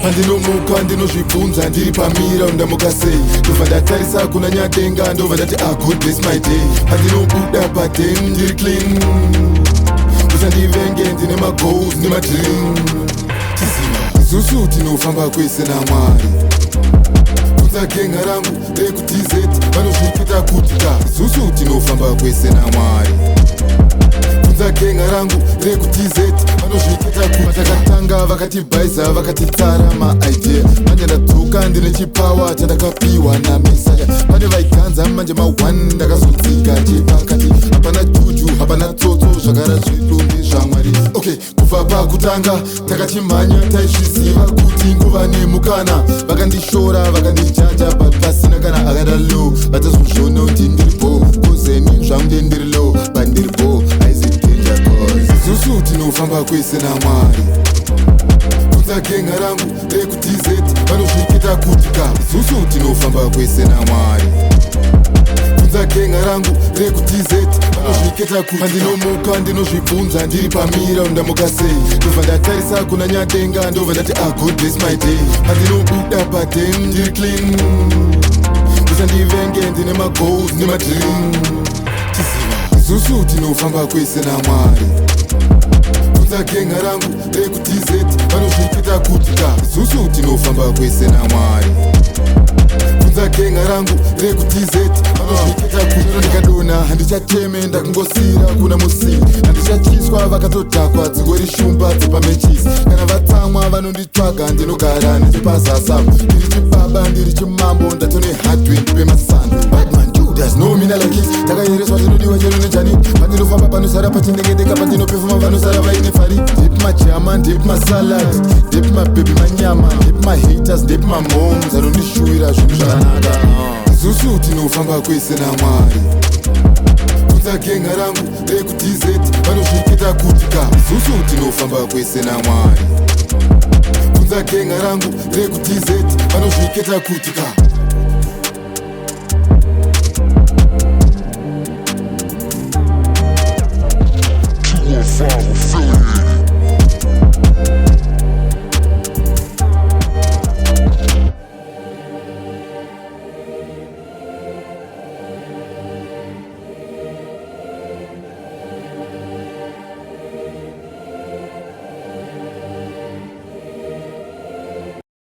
Handinomuka ndinozvibvunza ndiri pamira undamuka sei. Ndobva ndatarisa kuna Nyadenga ndobva ndati God bless my day. Handinobuda padem ndiri clean. Usandivenge ndine magoals nemadream. Isusu tinofamba kwese naMwari. Bvunza genga rangu rekuTZ vanozvikita kuti isusu tinofamba kwese naMwari. Bvunza genga rangu rekuTZ vanozvikita kuti vatakatanga vakatibhaisa vakatitsara maidea. Manje ndadzoka ndine chipawa chandakapiwa naMesaya. Pane vaiganza manje ma1 ndakazodzika chepakati. Hapana juju hapana tsotso zvagara zvedu ndezvaMwari. Okay, kubva pakutanga takachimhanya taizviziva kuti nguva nemukana. Vakandishora vakandijaja but pasina kana akadalo. Vatazozviona kuti ndiri bo kozeni zvangu ndiri low but ndiri bo aizidenja cause isusu tinofamba kwese naMwari. Bvunza genga rangu rekuTZ vanozvikita kuti isusu tinofamba kwese naMwari. Bvunza genga rangu rekuTZ vanozvikita kuti handinomuka ndinozvibvunza ndiri pamira undamuka sei. Ndobva ndatarisa kuna Nyadenga ndobva ndati God bless my day. Handinobuda padem ndiri clean. Usandivenge ndine magoals nemadream. Isusu tinofamba kwese naMwari. Bvunza genga rangu rekuTZ vanozvikita kuti isusu tinofamba kwese naMwari. Bvunza genga rangu rekuTZ vanozvikita kuti ndikadona handichateme ndakungosira kuna musiri. Handichatyiiswa vakatodhakwa dzingori shumba dzepamechisi. Kana vatsamwa vanonditsvaga ndinogara nechepazasamo. Ndiri chibaba ndiri chimambo ndatone hardware pemasando. Batman Judas no mina like this. Takayereswa tinodiwa chero nenjani. Pandinofamba panosara pachinengedeka pandinopefuma vanosara vaine fari. Ndip majama ndip masalad ndip mababy manyama ndip mahaters ndip mamoms anondishuwira zvinhu zvakanaka. Isusu tinofamba kwese naMwari. Bvunza genga rangu rekuTZ vanozvikita kuti isusu tinofamba kwese naMwari. Bvunza genga rangu rekuTZ vanozvikita kuti